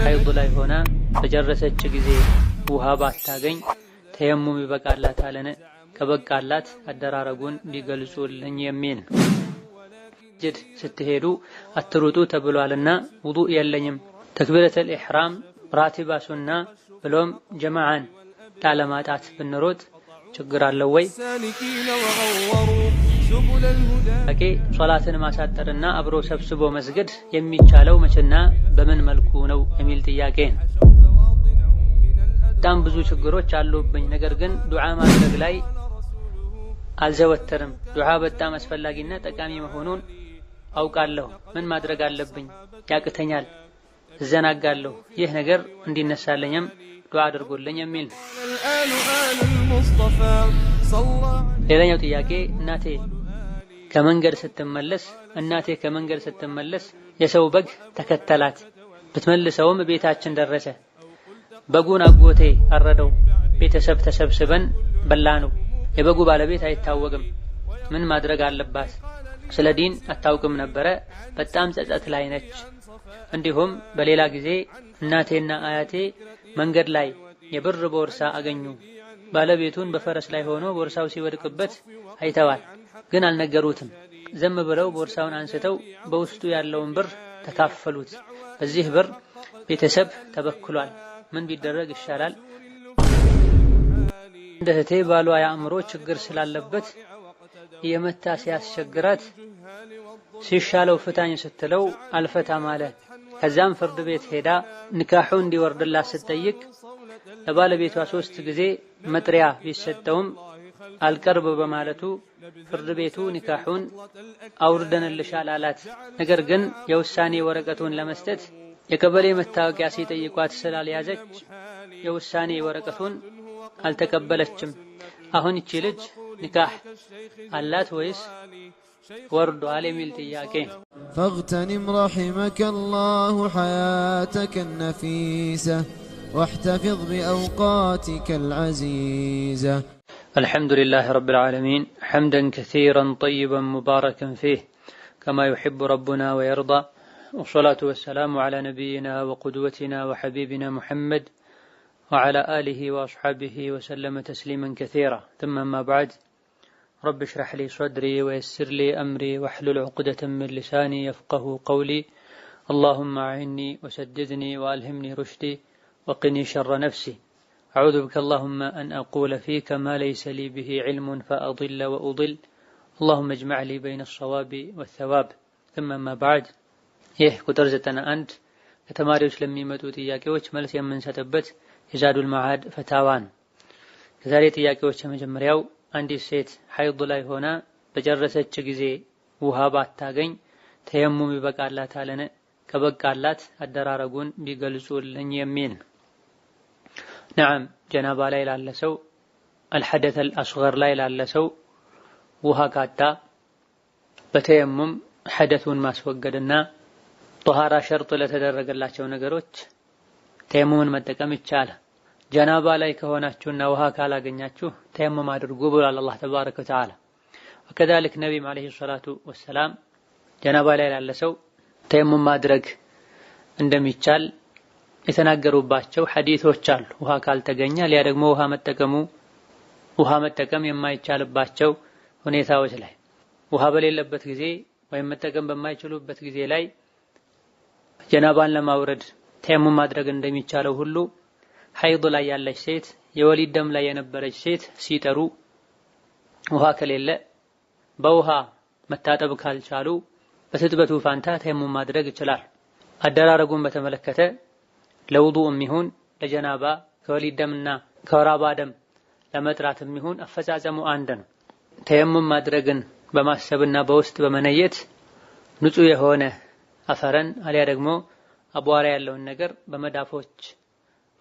ሐይድ ላይ ሆና በጨረሰች ጊዜ ውሃ ባታገኝ ተየሙም ይበቃላታልን? ከበቃላት አደራረጉን ቢገልጹልኝ የሚል ጅድ ስትሄዱ አትሩጡ ተብሏልና ውዱእ የለኝም ተክቢረተል ኢሕራም ራቲባ ሱና ብሎም ጀማዓን ላለማጣት ብንሮጥ ችግር አለው ወይ? ሶላትን ማሳጠርና አብሮ ሰብስቦ መስገድ የሚቻለው መቼና በምን መልኩ ነው የሚል ጥያቄ ነው። በጣም ብዙ ችግሮች አሉብኝ፣ ነገር ግን ዱዓ ማድረግ ላይ አልዘወተርም። ዱዓ በጣም አስፈላጊና ጠቃሚ መሆኑን አውቃለሁ። ምን ማድረግ አለብኝ? ያቅተኛል፣ እዘናጋለሁ። ይህ ነገር እንዲነሳለኝም ዱዓ አድርጎልኝ የሚል ነው። ሌላኛው ጥያቄ እናቴ ከመንገድ ስትመለስ የሰው በግ ተከተላት። ብትመልሰውም ቤታችን ደረሰ። በጉን አጎቴ አረደው። ቤተሰብ ተሰብስበን በላነው። የበጉ ባለቤት አይታወቅም። ምን ማድረግ አለባት? ስለ ዲን አታውቅም ነበረ። በጣም ጸጸት ላይ ነች። እንዲሁም በሌላ ጊዜ እናቴና አያቴ መንገድ ላይ የብር ቦርሳ አገኙ። ባለቤቱን በፈረስ ላይ ሆኖ ቦርሳው ሲወድቅበት አይተዋል፣ ግን አልነገሩትም። ዘም ብለው ቦርሳውን አንስተው በውስጡ ያለውን ብር ተካፈሉት። በዚህ ብር ቤተሰብ ተበክሏል። ምን ቢደረግ ይሻላል? እንደ እህቴ ባሏ የአእምሮ ችግር ስላለበት የመታ ሲያስቸግራት ሲሻለው ፍታኝ ስትለው አልፈታም አለ። ከዛም ፍርድ ቤት ሄዳ ንካሑ እንዲወርድላት ስትጠይቅ ለባለቤቷ 3 ጊዜ መጥሪያ ቢሰጠውም አልቀርብ በማለቱ ፍርድ ቤቱ ኒካሑን አውርደንልሻል አላት። ነገር ግን የውሳኔ ወረቀቱን ለመስጠት የቀበሌ መታወቂያ ሲጠይቋት ስላልያዘች የውሳኔ ወረቀቱን አልተቀበለችም። አሁን እቺ ልጅ ኒካህ አላት ወይስ ወርዷል የሚል ጥያቄ። فاغتنم رحمك الله حياتك النفيسة واحتفظ بأوقاتك العزيزة. الحمد لله رب العالمين حمدا كثيرا طيبا مباركا فيه كما يحب ربنا ويرضى، والصلاة والسلام على نبينا وقدوتنا وحبيبنا محمد وعلى آله وأصحابه وسلم تسليما كثيرا. ثم ما بعد، رب اشرح لي صدري ويسر لي أمري واحلل عقدة من لساني يفقه قولي. اللهم أعني وسددني وألهمني رشدي وقني شر نفسي. أعوذ بك اللهم أن أقول فيك ما ليس لي به علم فأضل وأضل. اللهم اجمع لي بين الصواب والثواب. ثم ما بعد، ቁጥር 91 ከተማሪዎች ለሚመጡ ጥያቄዎች መልስ የምንሰጥበት የዛዱል መዓድ ፈታዋን። ከዛሬ ጥያቄዎች የመጀመሪያው አንዲት ሴት ሐይድ ላይ ሆና በጨረሰች ጊዜ ውሃ ባታገኝ ተየሙም ይበቃላታልን? ከበቃላት አደራረጉን ቢገልጹልኝ የሚል። ነዓም፣ ጀናባ ላይ ላለ ሰው፣ አልሐደት አልአስገር ላይ ላለ ሰው ውሃ ካጣ በተየሙም ሐደቱን ማስወገድና ጧሃራ ሸርጥ ለተደረገላቸው ነገሮች ተየሙምን መጠቀም ይቻላል። ጀናባ ላይ ከሆናችሁና ውሃ ካላገኛችሁ ተየሙም አድርጉ ብሏል አላህ ተባረከ ወተዓላ። ወከዛሊክ ነቢይም አለይሂ ሰላቱ ወሰላም ጀናባ ላይ ላለ ሰው ተየሙም ማድረግ እንደሚቻል የተናገሩባቸው ሐዲሶች አሉ። ውሃ ካልተገኘ ሊያ ደግሞ ውሃ መጠቀም የማይቻልባቸው ሁኔታዎች ላይ ውሃ በሌለበት ጊዜ ወይም መጠቀም በማይችሉበት ጊዜ ላይ ጀናባን ለማውረድ ተየሙም ማድረግ እንደሚቻለው ሁሉ ሐይድ ላይ ያለች ሴት፣ የወሊድ ደም ላይ የነበረች ሴት ሲጠሩ ውሃ ከሌለ በውሃ መታጠብ ካልቻሉ በትጥበቱ ፋንታ ተየሙም ማድረግ ይችላል። አደራረጉን በተመለከተ ለውዱእም ይሁን ለጀናባ ከወሊድ ደምና ከወራባ ደም ለመጥራትም ይሁን አፈጻጸሙ አንድ ነው። ተየሙም ማድረግን በማሰብና በውስጥ በመነየት ንጹህ የሆነ አፈረን አሊያ ደግሞ አቧራ ያለውን ነገር በመዳፎች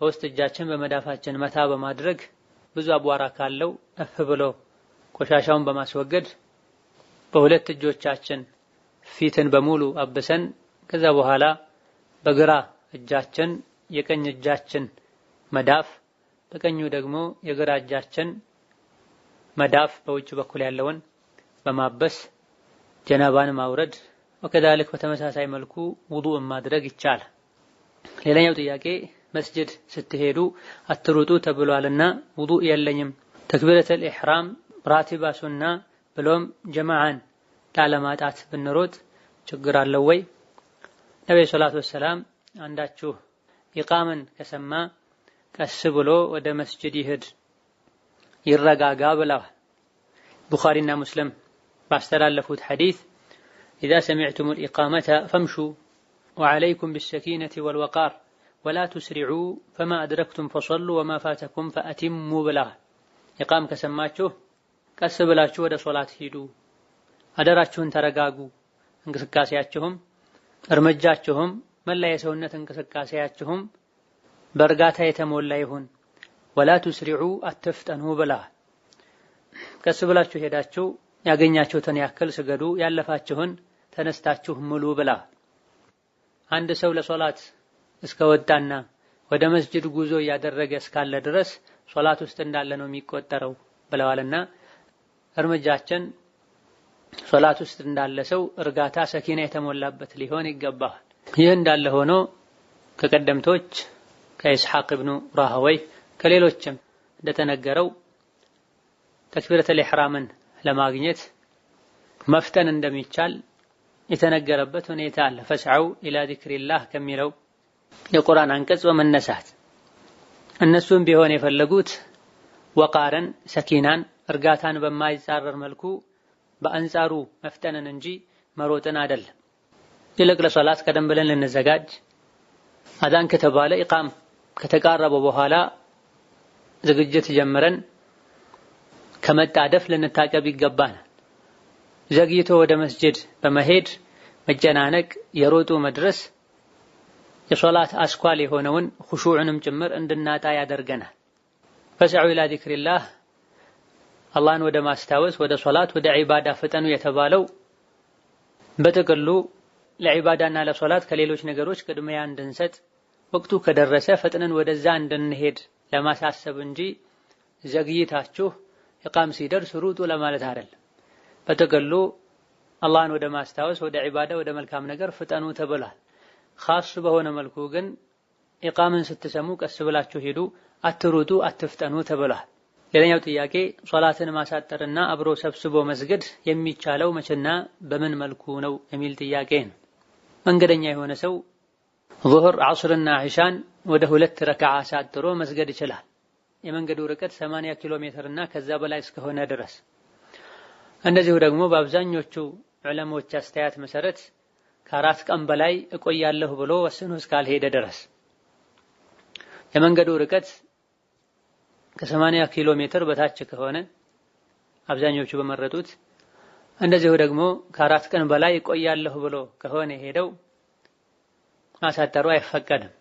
በውስጥ እጃችን በመዳፋችን መታ በማድረግ ብዙ አቧራ ካለው እፍ ብሎ ቆሻሻውን በማስወገድ በሁለት እጆቻችን ፊትን በሙሉ አብሰን ከዛ በኋላ በግራ እጃችን የቀኝ እጃችን መዳፍ በቀኙ ደግሞ የግራ እጃችን መዳፍ በውጭ በኩል ያለውን በማበስ ጀናባን ማውረድ ወከዛልክ በተመሳሳይ መልኩ ውዱእ ማድረግ ይቻላል። ሌላኛው ጥያቄ መስጂድ ስትሄዱ አትሩጡ ተብሏልና ውዱእ የለኝም ተክቢረተል ኢህራም ራቲባ ሱና ብሎም ጀማዓን ላለማጣት ብንሮጥ ችግር አለው ወይ? ነብዩ ሰለላሁ ዐለይሂ ወሰለም አንዳችሁ ኢቃመን ከሰማ ቀስ ብሎ ወደ መስጂድ ይሄድ ይረጋጋ ብለዋል። ቡኻሪና ሙስሊም ባስተላለፉት ሐዲስ ኢዛ ሰሚዕቱሙል ኢቃመተ ፈምሹ ወዐለይኩም ቢሰኪነቲ ወልወቃር ወላ ቱስሪዑ ፈማ አድረክቱም ፈሰሉ ወማ ፋተኩም ፈአቲሙ ብለዋል። ኢቃም ከሰማችሁ ቀስ ብላችሁ ወደ ሶላት ሂዱ፣ አደራችሁን ተረጋጉ፣ እንቅስቃሴያችሁም እርምጃችሁም መላ የሰውነት እንቅስቃሴያችሁም በእርጋታ የተሞላ ይሁን፣ ወላ ቱስሪዑ አትፍጠኑ ብለዋል። ቀስ ብላችሁ ሄዳችሁ ያገኛችሁትን ያክል ስገዱ፣ ያለፋችሁን ተነስታችሁ ሙሉ ብለዋል። አንድ ሰው ለሶላት እስከወጣና ወደ መስጂድ ጉዞ እያደረገ እስካለ ድረስ ሶላት ውስጥ እንዳለ ነው የሚቆጠረው ብለዋልና እርምጃችን ሶላት ውስጥ እንዳለ ሰው እርጋታ ሰኪና የተሞላበት ሊሆን ይገባል። ይህ እንዳለ ሆኖ ከቀደምቶች ከኢስሐቅ ኢብኑ ራህወይ ከሌሎችም እንደተነገረው ተክቢረተል ኢህራምን ለማግኘት መፍጠን እንደሚቻል የተነገረበት ሁኔታ አለ። ፈስዐው ኢላ ዚክሪላህ ከሚለው የቁርአን አንቀጽ በመነሳት እነሱም ቢሆን የፈለጉት ወቃርን፣ ሰኪናን፣ እርጋታን በማይጻረር መልኩ በአንጻሩ መፍጠንን እንጂ መሮጥን አይደለም። ይልቅ ለሶላት ቀደም ብለን ልንዘጋጅ፣ አዛን ከተባለ ኢቃም ከተቃረበ በኋላ ዝግጅት ጀምረን ከመጣደፍ ልንታቀብ ይገባናል። ዘግይቶ ወደ መስጂድ በመሄድ መጨናነቅ፣ የሮጡ መድረስ የሶላት አስኳል የሆነውን ኹሹዕንም ጭምር እንድናጣ ያደርገናል። ፈስዐው ኢላ ዚክሪላህ አላህን ወደ ማስታወስ ወደ ሶላት ወደ ዒባዳ ፍጠኑ የተባለው በጥቅሉ ለዒባዳና ለሶላት ከሌሎች ነገሮች ቅድሚያ እንድንሰጥ ወቅቱ ከደረሰ ፈጥነን ወደዛ እንድንሄድ ለማሳሰብ እንጂ ዘግይታችሁ ኢቃም ሲደርስ ሩጡ ለማለት አይደለም። በጥቅሉ አላህን ወደ ማስታወስ ወደ ዒባዳ ወደ መልካም ነገር ፍጠኑ ተብሏል። ኻስ በሆነ መልኩ ግን ኢቃምን ስትሰሙ ቀስ ብላችሁ ሄዱ፣ አትሩጡ፣ አትፍጠኑ ተብሏል። ሌላኛው ጥያቄ ሶላትን ማሳጠርና አብሮ ሰብስቦ መስገድ የሚቻለው መቼና በምን መልኩ ነው የሚል ጥያቄ ነው። መንገደኛ የሆነ ሰው ዙህር፣ ዐስርና ዒሻን ወደ 2 ረክዓ አሳጥሮ መስገድ ይችላል። የመንገዱ ርቀት 80 ኪሎ ሜትርና ከዛ በላይ እስከሆነ ድረስ። እንደዚሁ ደግሞ በአብዛኞቹ ዑለሞች አስተያየት መሰረት ከ4 ቀን በላይ እቆያለሁ ብሎ ወስኖ እስካልሄደ ድረስ የመንገዱ ርቀት ከ80 ኪሎ ሜትር በታች ከሆነ አብዛኞቹ በመረጡት፣ እንደዚሁ ደግሞ ከ4 ቀን በላይ እቆያለሁ ብሎ ከሆነ ሄደው ማሳጠሩ አይፈቀድም።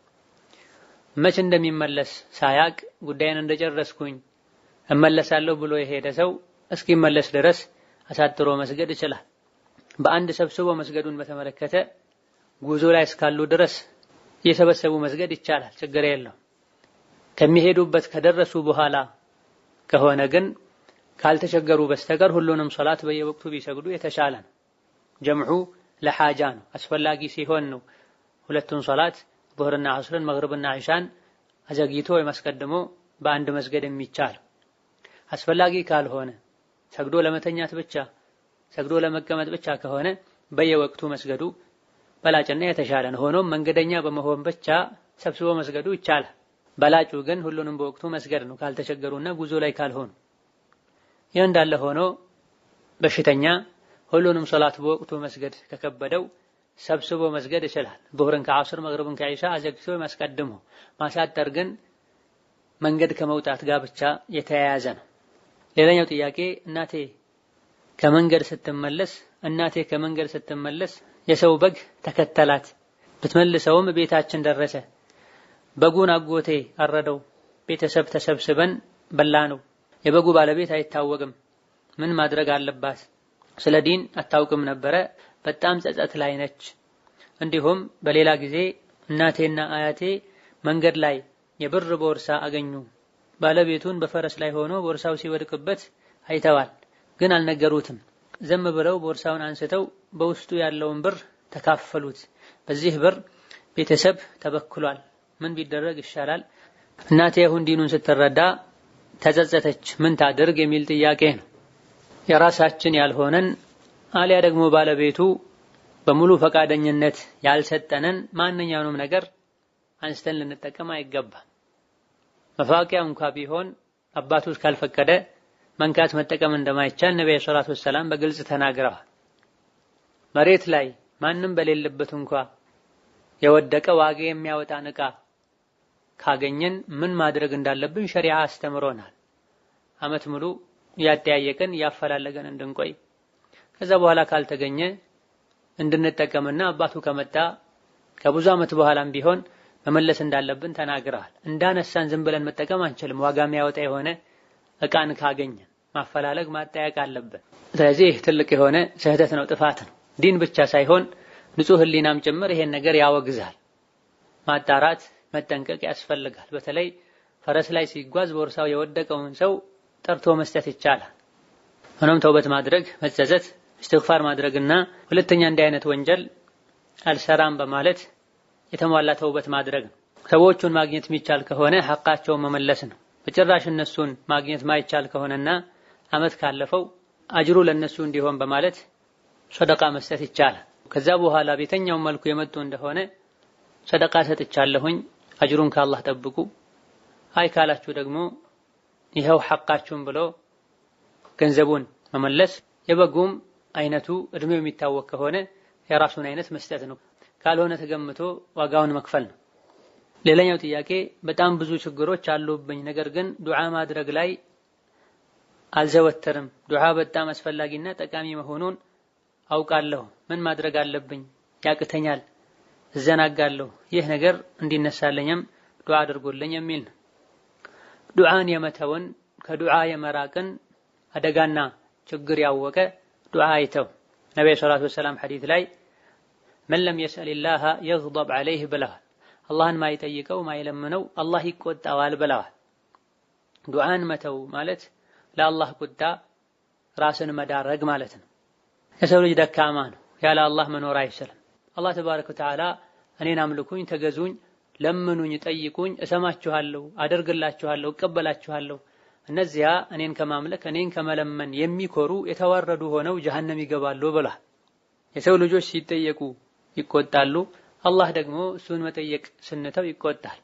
መቼ እንደሚመለስ ሳያቅ ጉዳይን እንደጨረስኩኝ እመለሳለሁ ብሎ የሄደ ሰው እስኪመለስ ድረስ አሳጥሮ መስገድ ይችላል። በአንድ ሰብስቦ መስገዱን በተመለከተ ጉዞ ላይ እስካሉ ድረስ እየሰበሰቡ መስገድ ይቻላል፣ ችግር የለው። ከሚሄዱበት ከደረሱ በኋላ ከሆነ ግን ካልተቸገሩ በስተቀር ሁሉንም ሶላት በየወቅቱ ቢሰግዱ የተሻለ ነው። ጀምዑ ለሓጃ ነው፣ አስፈላጊ ሲሆን ነው ሁለቱን ሶላት ዙህርና ዐስርን መግሪብና ዒሻን አዘግይቶ ወይም አስቀድሞ በአንድ መስገድ የሚቻል። አስፈላጊ ካልሆነ ሰግዶ ለመተኛት ብቻ ሰግዶ ለመቀመጥ ብቻ ከሆነ በየወቅቱ መስገዱ በላጭና የተሻለ ነው። ሆኖም መንገደኛ በመሆን ብቻ ሰብስቦ መስገዱ ይቻላል። በላጩ ግን ሁሉንም በወቅቱ መስገድ ነው ካልተቸገሩና ጉዞ ላይ ካልሆኑ። ይህ እንዳለ ሆኖ በሽተኛ ሁሉንም ሶላት በወቅቱ መስገድ ከከበደው ሰብስቦ መስገድ ይችላል። ዙህርን ከዐስር መግሪብን ከዒሻ አዘግይቶ ማስቀድሞ። ማሳጠር ግን መንገድ ከመውጣት ጋር ብቻ የተያያዘ ነው። ሌላኛው ጥያቄ እናቴ ከመንገድ ስትመለስ የሰው በግ ተከተላት፣ ብትመልሰውም ቤታችን ደረሰ። በጉን አጎቴ አረደው፣ ቤተሰብ ተሰብስበን በላ ነው። የበጉ ባለቤት አይታወቅም፣ ምን ማድረግ አለባት? ስለ ዲን አታውቅም ነበረ፣ በጣም ጸጸት ላይ ነች። እንዲሁም በሌላ ጊዜ እናቴና አያቴ መንገድ ላይ የብር ቦርሳ አገኙ። ባለቤቱን በፈረስ ላይ ሆኖ ቦርሳው ሲወድቅበት አይተዋል፣ ግን አልነገሩትም። ዘም ብለው ቦርሳውን አንስተው በውስጡ ያለውን ብር ተካፈሉት። በዚህ ብር ቤተሰብ ተበክሏል። ምን ቢደረግ ይሻላል? እናቴ አሁን ዲኑን ስትረዳ ተጸጸተች፣ ምን ታድርግ የሚል ጥያቄ ነው። የራሳችን ያልሆነን አሊያ ደግሞ ባለቤቱ በሙሉ ፈቃደኝነት ያልሰጠነን ማንኛውንም ነገር አንስተን ልንጠቀም አይገባም። መፋቂያ እንኳን ቢሆን አባቱ ካልፈቀደ መንካት መጠቀም እንደማይቻል ነብዩ ሰለላሁ ዐለይሂ ወሰለም በግልጽ ተናግረዋል። መሬት ላይ ማንም በሌለበት እንኳን የወደቀ ዋጋ የሚያወጣ ዕቃ ካገኘን ምን ማድረግ እንዳለብን ሸሪዓ አስተምሮናል። አመት ሙሉ ያጠያየቀን ያፈላለገን እንድንቆይ ከዛ በኋላ ካልተገኘ እንድንጠቀምና አባቱ ከመጣ ከብዙ አመት በኋላም ቢሆን መመለስ እንዳለብን ተናግረዋል። እንዳነሳን ዝም ብለን መጠቀም አንችልም። ዋጋ የሚያወጣ የሆነ ዕቃን ካገኘን ማፈላለግ ማጠያየቅ አለብን። ስለዚህ ትልቅ የሆነ ስህተት ነው፣ ጥፋት ነው። ዲን ብቻ ሳይሆን ንጹህ ህሊናም ጭምር ይሄን ነገር ያወግዛል። ማጣራት መጠንቀቅ ያስፈልጋል። በተለይ ፈረስ ላይ ሲጓዝ ቦርሳው የወደቀውን ሰው ጠርቶ መስጠት ይቻላል። ሆኖም ተውበት ማድረግ፣ መጸጸት፣ እስትግፋር ማድረግና ሁለተኛ እንዲህ አይነት ወንጀል አልሰራም በማለት የተሟላ ተውበት ማድረግ ነው። ሰዎቹን ማግኘት የሚቻል ከሆነ ሐቃቸውን መመለስ ነው። በጭራሽ እነሱን ማግኘት ማይቻል ከሆነና አመት ካለፈው አጅሩ ለነሱ እንዲሆን በማለት ሰደቃ መስጠት ይቻላል። ከዛ በኋላ በየትኛው መልኩ የመጡ እንደሆነ ሰደቃ ሰጥቻለሁኝ አጅሩን ከአላህ ጠብቁ፣ አይ ካላችሁ ደግሞ ይሄው ሐቃችሁን ብሎ ገንዘቡን መመለስ። የበጉም አይነቱ እድሜው የሚታወቅ ከሆነ የራሱን አይነት መስጠት ነው። ካልሆነ ተገምቶ ዋጋውን መክፈል ነው። ሌላኛው ጥያቄ በጣም ብዙ ችግሮች አሉብኝ፣ ነገር ግን ዱዓ ማድረግ ላይ አልዘወተርም። ዱዓ በጣም አስፈላጊና ጠቃሚ መሆኑን አውቃለሁ። ምን ማድረግ አለብኝ? ያቅተኛል፣ እዘናጋለሁ። ይህ ነገር እንዲነሳለኝም ዱዓ አድርጉልኝ የሚል ነው። ዱዓን የመተውን ከዱዓ የመራቅን አደጋና ችግር ያወቀ ዱዓ አይተው ነብዩ ሰለላሁ ዐለይሂ ወሰለም ሐዲስ ላይ መን ለም የስአሊላህ የግضብ ዐለይህ ብለዋል። አላህን ማይጠይቀው ማይለምነው አላህ ይቆጣዋል ብለዋል። ዱዓን መተው ማለት ለአላህ ቁጣ ራስን መዳረግ ማለት ነው። የሰው ልጅ ደካማ ነው፣ ያለ አላህ መኖር አይችልም። አላህ ተባረከ ወተዓላ እኔን አምልኩኝ፣ ተገዙኝ፣ ለምኑኝ፣ ጠይቁኝ፣ እሰማችኋለሁ፣ አደርግላችኋለሁ፣ እቀበላችኋለሁ። እነዚያ እኔን ከማምለክ እኔን ከመለመን የሚኮሩ የተዋረዱ ሆነው ጀሃነም ይገባሉ ብሏል። የሰው ልጆች ሲጠየቁ ይቆጣሉ፣ አላህ ደግሞ እሱን መጠየቅ ስንተው ይቆጣል።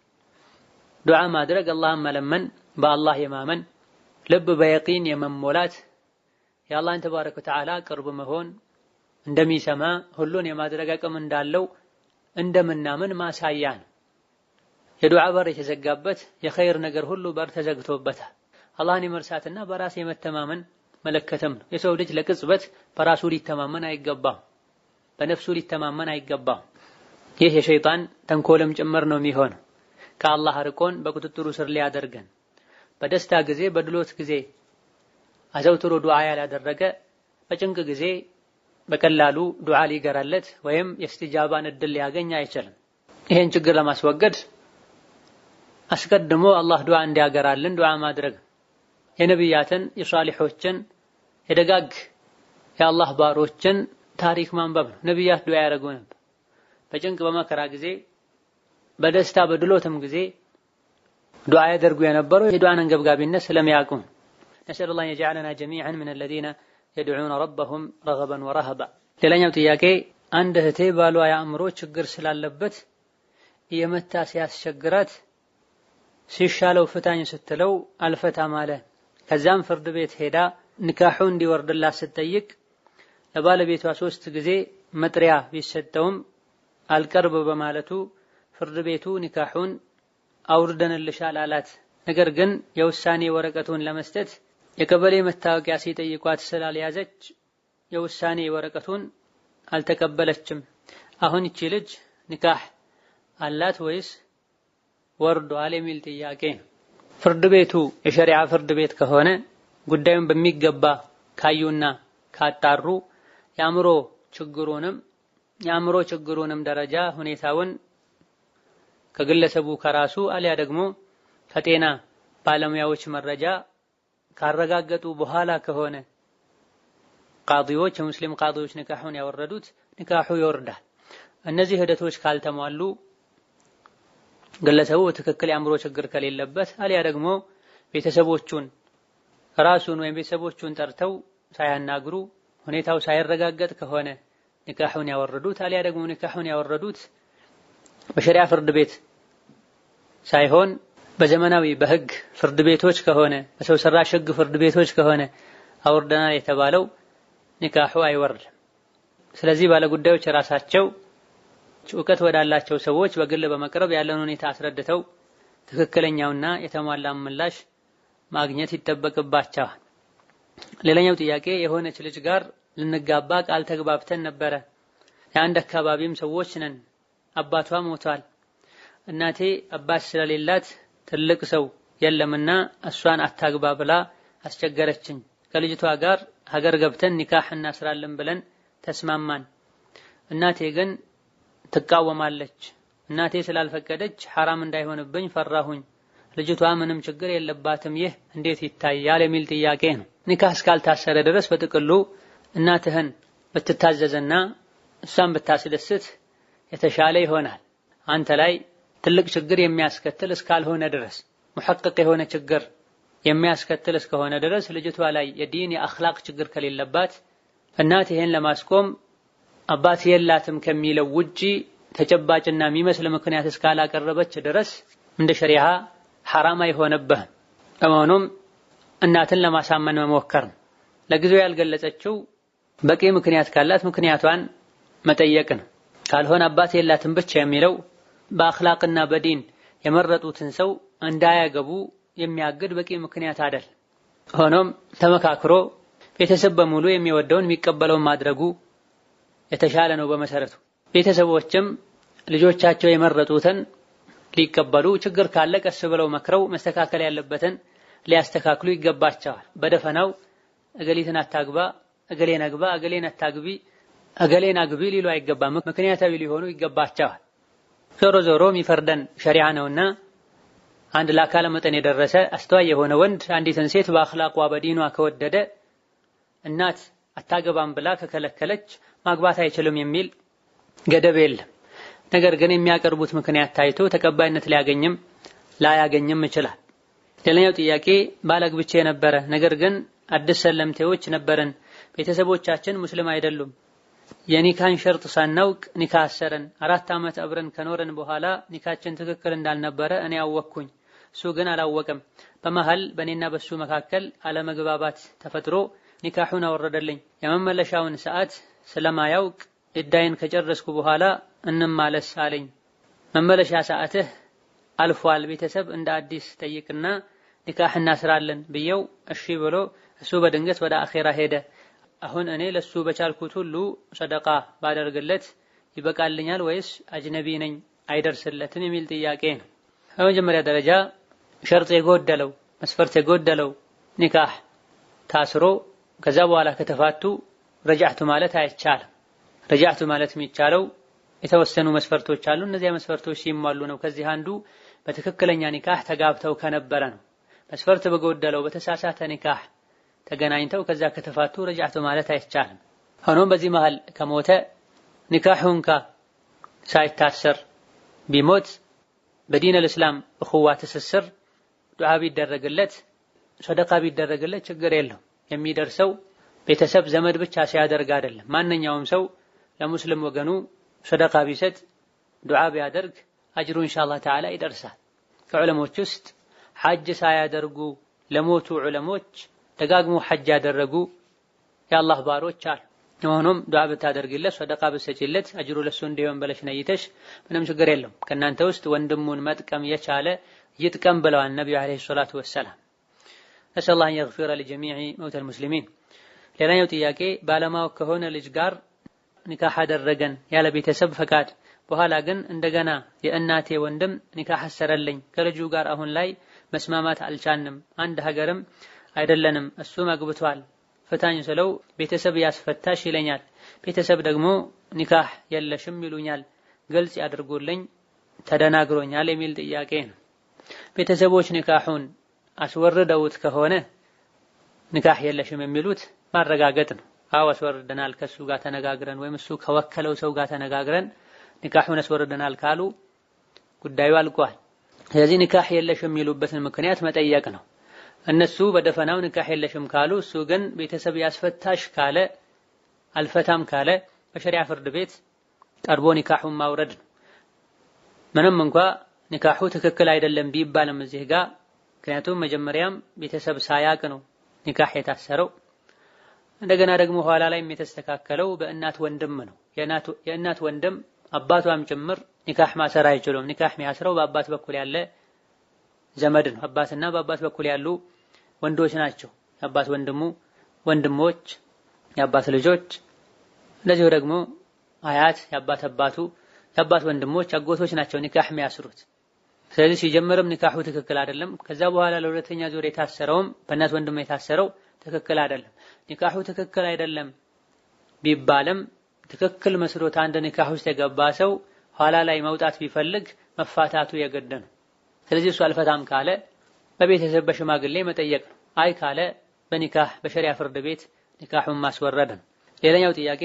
ዱዓ ማድረግ አላህን መለመን፣ በአላህ የማመን ልብ በየቂን የመሞላት የአላህን ተባረከ ወተዓላ ቅርብ መሆን፣ እንደሚሰማ ሁሉን የማድረግ አቅም እንዳለው እንደምናምን ማሳያ ነው። የዱዓ በር የተዘጋበት የኸይር ነገር ሁሉ በር ተዘግቶበታል። አላህን የመርሳትና በራስ የመተማመን መለከተም ነው። የሰው ልጅ ለቅጽበት በራሱ ሊተማመን አይገባም፣ በነፍሱ ሊተማመን አይገባም። ይህ የሸይጣን ተንኮልም ጭምር ነው የሚሆነው። ከአላህ ርቆን በቁጥጥሩ ስር ሊያደርገን፣ በደስታ ጊዜ በድሎት ጊዜ አዘውትሮ ዱዓ ያላደረገ በጭንቅ ጊዜ በቀላሉ ዱዓ ሊገራለት ወይም የእስትጃባን እድል ሊያገኝ አይችልም። ይሄን ችግር ለማስወገድ አስቀድሞ አላህ ዱዓ እንዲያገራልን ዱዓ ማድረግ፣ የነቢያትን የሷሊሖችን የደጋግ የአላህ ባሮችን ታሪክ ማንበብ ነው። ነቢያት ዱዓ ያደርጉ ነበር። በጭንቅ በመከራ ጊዜ በደስታ በድሎትም ጊዜ ዱዓ ያደርጉ የነበረው የዱዓን አንገብጋቢነት ስለሚያውቁ። ነስአሉላህ የጀዐለና ጀሚዐን ሚነ الذين يدعون ربهم رغبا ورهبا። ሌላኛው ጥያቄ አንድ እህቴ ባሏ የአእምሮ ችግር ስላለበት የመታ ሲያስቸግራት ሲሻለው ፍታኝ ስትለው አልፈታም አለ። ከዛም ፍርድ ቤት ሄዳ ንካሑ እንዲወርድላት ስትጠይቅ ለባለቤቷ 3 ጊዜ መጥሪያ ቢሰጠውም አልቀርብ በማለቱ ፍርድ ቤቱ ንካሑን አውርደንልሻል አላት። ነገር ግን የውሳኔ ወረቀቱን ለመስጠት የቀበሌ መታወቂያ ሲጠይቋት ስላልያዘች የውሳኔ ወረቀቱን አልተቀበለችም። አሁን እቺ ልጅ ንካህ አላት ወይስ ወርዷል የሚል ጥያቄ ነው። ፍርድ ቤቱ የሸሪዓ ፍርድ ቤት ከሆነ ጉዳዩን በሚገባ ካዩና ካጣሩ የአእምሮ ችግሩንም ደረጃ ሁኔታውን ከግለሰቡ ከራሱ አልያ ደግሞ ከጤና ባለሙያዎች መረጃ ካረጋገጡ በኋላ ከሆነ ቃዲዎች የሙስሊም ቃዲዎች ኒካሁን ያወረዱት ኒካሁ ይወርዳል። እነዚህ ሂደቶች ካልተሟሉ ግለሰቡ በትክክል የአእምሮ ችግር ከሌለበት አልያ ደግሞ ቤተሰቦቹን ራሱን ወይም ቤተሰቦቹን ጠርተው ሳያናግሩ ሁኔታው ሳይረጋገጥ ከሆነ ኒካሁን ያወረዱት አልያ ደግሞ ኒካሁን ያወረዱት በሸሪዓ ፍርድ ቤት ሳይሆን በዘመናዊ በህግ ፍርድ ቤቶች ከሆነ በሰው ሰራሽ ህግ ፍርድ ቤቶች ከሆነ አወርደናል የተባለው ኒካሁ አይወርድም። ስለዚህ ባለጉዳዮች ራሳቸው ዕውቀት ወዳላቸው ሰዎች በግል በመቅረብ ያለውን ሁኔታ አስረድተው ትክክለኛውና የተሟላ ምላሽ ማግኘት ይጠበቅባቸዋል። ሌላኛው ጥያቄ የሆነች ልጅ ጋር ልንጋባ ቃል ተግባብተን ነበረ። የአንድ አካባቢም ሰዎች ነን። አባቷ ሞቷል። እናቴ አባት ስለሌላት ትልቅ ሰው የለምና እሷን አታግባ ብላ አስቸገረችኝ። ከልጅቷ ጋር ሀገር ገብተን ኒካህ እናስራለን ብለን ተስማማን። እናቴ ግን ትቃወማለች። እናቴ ስላልፈቀደች ሐራም እንዳይሆንብኝ ፈራሁኝ። ልጅቷ ምንም ችግር የለባትም፣ ይህ እንዴት ይታያል የሚል ጥያቄ ነው። ኒካህ እስካልታሰረ ድረስ በጥቅሉ እናትህን ብትታዘዝና እሷን ብታስደስት የተሻለ ይሆናል። አንተ ላይ ትልቅ ችግር የሚያስከትል እስካልሆነ ድረስ ሙሐቅቅ የሆነ ችግር የሚያስከትል እስከሆነ ድረስ ልጅቷ ላይ የዲን የአኽላቅ ችግር ከሌለባት እናት ይሄን ለማስቆም አባት የላትም ከሚለው ውጪ ተጨባጭና የሚመስል ምክንያት እስካላቀረበች ድረስ እንደ ሸሪዓ ሐራም አይሆንብህም። በመሆኑም እናትን ለማሳመን መሞከር ነው። ለጊዜው ያልገለጸችው በቂ ምክንያት ካላት ምክንያቷን መጠየቅ ነው። ካልሆነ አባት የላትም ብቻ የሚለው በአኽላቅና በዲን የመረጡትን ሰው እንዳያገቡ የሚያግድ በቂ ምክንያት አይደል። ሆኖም ተመካክሮ ቤተሰብ በሙሉ የሚወደውን የሚቀበለውን ማድረጉ የተሻለ ነው። በመሰረቱ ቤተሰቦችም ልጆቻቸው የመረጡትን ሊቀበሉ ችግር ካለ ቀስ ብለው መክረው መስተካከል ያለበትን ሊያስተካክሉ ይገባቸዋል። በደፈናው እገሊትን አታግባ፣ እገሌን አግባ፣ እገሌን አታግቢ፣ እገሌን አግቢ ሊሉ አይገባም። ምክንያታዊ ሊሆኑ ይገባቸዋል። ዞሮ ዞሮ የሚፈርደን ሸሪዓ ነውና አንድ ለአካለ መጠን የደረሰ አስተዋይ የሆነ ወንድ አንዲትን ሴት በአኽላቋ በዲኗ ከወደደ እናት አታገባም ብላ ከከለከለች ማግባት አይችልም የሚል ገደብ የለም። ነገር ግን የሚያቀርቡት ምክንያት ታይቶ ተቀባይነት ሊያገኝም ላያገኝም ይችላል። ሌላኛው ጥያቄ ባላግብቼ ነበረ፣ ነገር ግን አዲስ ሰለምቴዎች ነበርን። ቤተሰቦቻችን ሙስሊም አይደሉም። የኒካን ሸርጥ ሳናውቅ ኒካ አሰረን። 4 ዓመት አብረን ከኖረን በኋላ ኒካችን ትክክል እንዳልነበረ እኔ አወቅኩኝ፣ እሱ ግን አላወቀም። በመሃል በእኔና በሱ መካከል አለመግባባት ተፈጥሮ ኒካሁን አወረደልኝ። የመመለሻውን ሰዓት ስለማያውቅ እዳይን ከጨረስኩ በኋላ እንማለስ አለኝ። መመለሻ ሰዓትህ አልፏል፣ ቤተሰብ እንደ አዲስ ጠይቅና ኒካህ እናስራለን ብየው እሺ ብሎ እሱ በድንገት ወደ አኺራ ሄደ። አሁን እኔ ለሱ በቻልኩት ሁሉ ሰደቃ ባደርግለት ይበቃልኛል ወይስ አጅነቢ ነኝ አይደርስለትም የሚል ጥያቄ ነው። በመጀመሪያ ደረጃ ሸርጥ የጎደለው መስፈርት የጎደለው ኒካህ ታስሮ ከዛ በኋላ ከተፋቱ ረጃዕቱ ማለት አይቻልም። ረጃዕቱ ማለት የሚቻለው የተወሰኑ መስፈርቶች አሉ። እነዚያ መስፈርቶች ሲሟሉ ነው። ከዚህ አንዱ በትክክለኛ ኒካህ ተጋብተው ከነበረ ነው። መስፈርት በጎደለው በተሳሳተ ኒካህ ተገናኝተው ከዛ ከተፋቱ ረጃዕቱ ማለት አይቻልም። ሆኖም በዚህ መሃል ከሞተ ኒካሁን ሳይታሰር ቢሞት በዲን الاسلام እኹዋ ትስስር ዱዓ ቢደረግለት ሰደቃ ቢደረግለት ችግር የለው። የሚደርሰው ቤተሰብ ዘመድ ብቻ ሲያደርግ አይደለም። ማንኛውም ሰው ለሙስሊም ወገኑ ሰደቃ ቢሰጥ ዱዓ ቢያደርግ አጅሩ ኢንሻአላህ ተዓላ ይደርሳል። ከዑለሞች ውስጥ ሐጅ ሳያደርጉ ለሞቱ ዑለሞች ደጋግሞ ሐጅ ያደረጉ የአላህ ባሮች አሉ። ሆኖም ዱዓ ብታደርግለት ሰደቃ ብትሰጪለት አጅሩ ለሱ እንዲሆን ብለሽ ነይተሽ ምንም ችግር የለም። ከናንተ ውስጥ ወንድሙን መጥቀም የቻለ ይጥቀም ብለዋል ነብዩ አለይሂ ሰላቱ ወሰላም። ነስአላህ يغفر لجميع موتى المسلمين። ሌላኛው ጥያቄ ባለማወቅ ከሆነ ልጅ ጋር ኒካህ አደረገን ያለ ቤተሰብ ፈቃድ፣ በኋላ ግን እንደገና የእናቴ ወንድም ኒካህ አሰረልኝ። ከልጁ ጋር አሁን ላይ መስማማት አልቻልንም። አንድ ሀገርም አይደለንም። እሱ መግብቷል። ፈታኝ ስለው ቤተሰብ ያስፈታሽ ይለኛል። ቤተሰብ ደግሞ ኒካህ የለሽም ይሉኛል። ግልጽ ያድርጉልኝ ተደናግሮኛል የሚል ጥያቄ ነው። ቤተሰቦች ኒካሁን አስወርደውት ከሆነ ኒካህ የለሽም የሚሉት ማረጋገጥ ነው። አስወርደናል ከሱ ጋር ተነጋግረን ወይም እሱ ከወከለው ሰው ጋር ተነጋግረን ኒካሁን አስወርደናል ካሉ ጉዳዩ አልቋል። ስለዚህ ኒካህ የለሽም የሚሉበትን ምክንያት መጠየቅ ነው። እነሱ በደፈናው ኒካህ የለሽም ካሉ እሱ ግን ቤተሰብ ያስፈታሽ ካለ አልፈታም ካለ በሸሪዓ ፍርድ ቤት ቀርቦ ኒካሁን ማውረድ ነው። ምንም እንኳን ኒካሁ ትክክል አይደለም ቢባልም እዚህ ጋር ምክንያቱም መጀመሪያም ቤተሰብ ሳያቅ ነው ኒካህ የታሰረው። እንደገና ደግሞ ኋላ ላይም የተስተካከለው በእናት ወንድም ነው። የእናት ወንድም አባቷም ጭምር ኒካህ ማሰር አይችሉም። ኒካህ የሚያስረው በአባት በኩል ያለ ዘመድ ነው። አባትና በአባት በኩል ያሉ ወንዶች ናቸው። የአባት ወንድሙ ወንድሞች፣ የአባት ልጆች፣ እንደዚሁ ደግሞ አያት፣ የአባት አባቱ፣ የአባት ወንድሞች፣ አጎቶች ናቸው ኒካህ የሚያስሩት። ስለዚህ ሲጀምርም ኒካሁ ትክክል አይደለም። ከዛ በኋላ ለሁለተኛ ዙር የታሰረውም በእናት ወንድም የታሰረው ትክክል አይደለም። ኒካሁ ትክክል አይደለም ቢባልም ትክክል መስሎት አንድ ኒካህ ውስጥ የገባ ሰው ኋላ ላይ መውጣት ቢፈልግ መፋታቱ የግድ ነው። ስለዚህ እሱ አልፈታም ካለ በቤተሰብ በሽማግሌ መጠየቅ ነው። አይ ካለ በኒካህ በሸሪዓ ፍርድ ቤት ኒካሁን ማስወረድ ነው። ሌላኛው ጥያቄ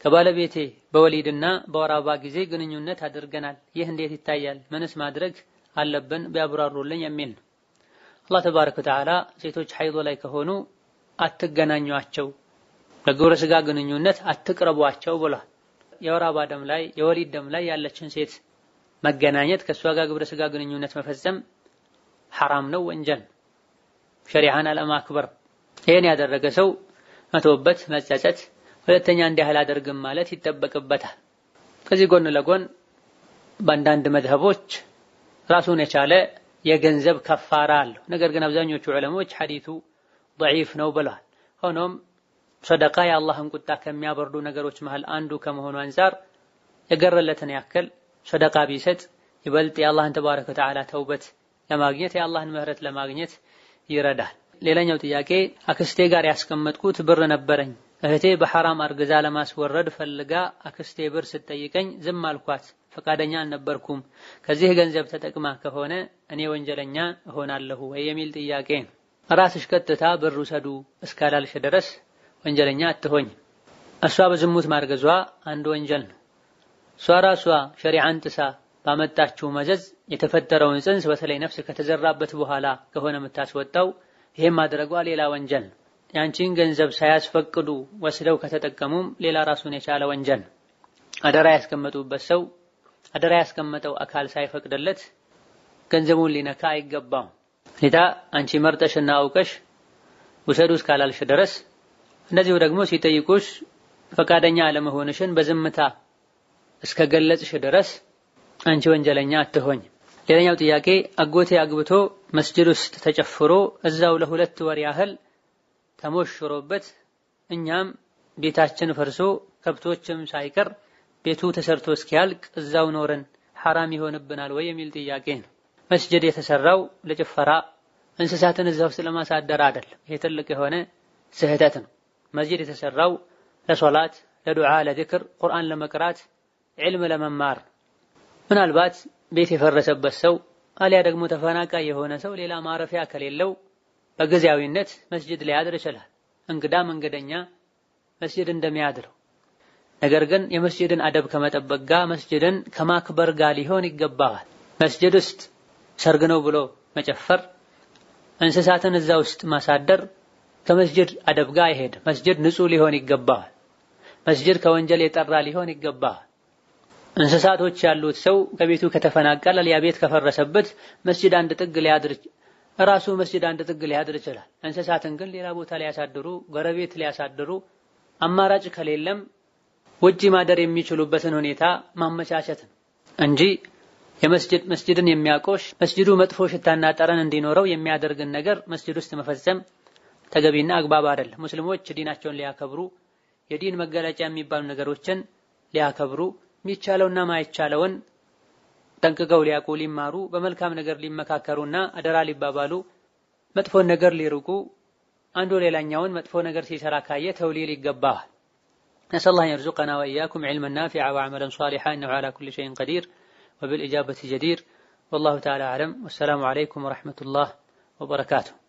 ከባለቤቴ በወሊድና በወር አበባ ጊዜ ግንኙነት አድርገናል። ይህ እንዴት ይታያል? ምንስ ማድረግ አለብን? ቢያብራሩልኝ የሚል ነው። አላህ ተባረከ ወተዓላ ሴቶች ሐይድ ላይ ከሆኑ አትገናኟቸው፣ ለግብረ ስጋ ግንኙነት አትቅረቧቸው ብሏል። የወር አበባ ደም ላይ የወሊድ ደም ላይ ያለችን ሴት መገናኘት ከሷ ጋር ግብረ ስጋ ግንኙነት መፈጸም ሐራም ነው፣ ወንጀል፣ ሸሪዓን አለማክበር። ይሄን ያደረገ ሰው መተውበት መጸጸት፣ ሁለተኛ እንዲህ አላደርግም ማለት ይጠበቅበታል። ከዚህ ጎን ለጎን በአንዳንድ መዝሀቦች ራሱን የቻለ የገንዘብ ከፋራ አለው። ነገር ግን አብዛኞቹ ዑለሞች ሐዲሱ ضعيف ነው ብለዋል። ሆኖም ሰደቃ የአላህን ቁጣ ከሚያበርዱ ነገሮች መሃል አንዱ ከመሆኑ አንፃር የገረለትን ያክል ሰደቃ ቢሰጥ ይበልጥ የአላህን ተባረከ ወተዓላ ተውበት ለማግኘት የአላህን ምህረት ለማግኘት ይረዳል። ሌላኛው ጥያቄ አክስቴ ጋር ያስቀመጥኩት ብር ነበረኝ። እህቴ በሐራም አርግዛ ለማስወረድ ፈልጋ አክስቴ ብር ስትጠይቀኝ ዝም አልኳት፣ ፈቃደኛ አልነበርኩም። ከዚህ ገንዘብ ተጠቅማ ከሆነ እኔ ወንጀለኛ እሆናለሁ ወይ የሚል ጥያቄ ነው። ራስሽ ቀጥታ ብር ውሰዱ እስካላልሽ ድረስ ወንጀለኛ አትሆኝ። እሷ በዝሙት ማርገዟ አንድ ወንጀል ነው። እሷ ራሷ ሸሪዓን ጥሳ ባመጣችው መዘዝ የተፈጠረውን ጽንስ በተለይ ነፍስ ከተዘራበት በኋላ ከሆነ የምታስወጣው ይሄን ማድረጓ ሌላ ወንጀል ነው። ያንቺን ገንዘብ ሳያስፈቅዱ ወስደው ከተጠቀሙም ሌላ ራሱን የቻለ ወንጀል ነው። አደራ ያስቀመጡበት ሰው አደራ ያስቀመጠው አካል ሳይፈቅድለት ገንዘቡን ሊነካ አይገባም። ሌላ አንቺ መርጠሽና አውቀሽ ውሰዱ እስካላልሽ ድረስ እንደዚሁ ደግሞ ሲጠይቁሽ ፈቃደኛ አለመሆንሽን በዝምታ እስከገለጽሽ ድረስ አንቺ ወንጀለኛ አትሆኝ። ሌላኛው ጥያቄ አጎቴ አግብቶ መስጂድ ውስጥ ተጨፍሮ እዛው ለ2 ወር ያህል ተሞሽሮበት እኛም ቤታችን ፈርሶ ከብቶችም ሳይቀር ቤቱ ተሰርቶ እስኪያልቅ እዛው ኖረን ሐራም ይሆንብናል ወይ የሚል ጥያቄ ነው። መስጂድ የተሰራው ለጭፈራ እንስሳትን እዛው ውስጥ ለማሳደር አይደለም። ይሄ ትልቅ የሆነ ስህተት ነው። መስጂድ የተሰራው ለሶላት፣ ለዱዓ፣ ለዚክር፣ ቁርአን ለመቅራት፣ ዒልም ለመማር። ምናልባት ቤት የፈረሰበት ሰው አሊያ ደግሞ ተፈናቃይ የሆነ ሰው ሌላ ማረፊያ ከሌለው በጊዜያዊነት መስጂድ ሊያድር ይችላል። እንግዳ መንገደኛ መስጂድ እንደሚያድረው። ነገር ግን የመስጂድን አደብ ከመጠበቅ ጋር መስጂድን ከማክበር ጋር ሊሆን ይገባዋል። መስጂድ ውስጥ ሰርግ ነው ብሎ መጨፈር፣ እንስሳትን እዛ ውስጥ ማሳደር ከመስጂድ አደብ ጋር አይሄድም። መስጂድ ንጹህ ሊሆን ይገባዋል። መስጂድ ከወንጀል የጠራ ሊሆን ይገባዋል። እንስሳቶች ያሉት ሰው ከቤቱ ከተፈናቀለ ያ ቤት ከፈረሰበት መስጂድ አንድ ጥግ ሊያድር ራሱ መስጂድ አንድ ጥግ ሊያድር ይችላል። እንስሳትን ግን ሌላ ቦታ ሊያሳድሩ፣ ጎረቤት ሊያሳድሩ አማራጭ ከሌለም ውጪ ማደር የሚችሉበትን ሁኔታ ማመቻቸት እንጂ መስጂድን የሚያቆሽ መስጂዱ መጥፎ ሽታና ጠረን እንዲኖረው የሚያደርግን ነገር መስጂድ ውስጥ መፈጸም ተገቢና አግባብ አይደለም። ሙስሊሞች ዲናቸውን ሊያከብሩ የዲን መገለጫ የሚባሉ ነገሮችን ሊያከብሩ የሚቻለውና ማይቻለውን ጠንቅቀው ሊያውቁ ሊማሩ በመልካም ነገር ሊመካከሩና አደራ ሊባባሉ መጥፎ ነገር ሊርቁ አንዱ ሌላኛውን መጥፎ ነገር ሲሰራ ካየ ተውሊል ይገባል። نسأل الله أن يرزقنا وإياكم علما نافعا وعملا صالحا إنه على كل شيء قدير وبالإجابة جدير والله تعالى أعلم والسلام عليكم ورحمة الله وبركاته.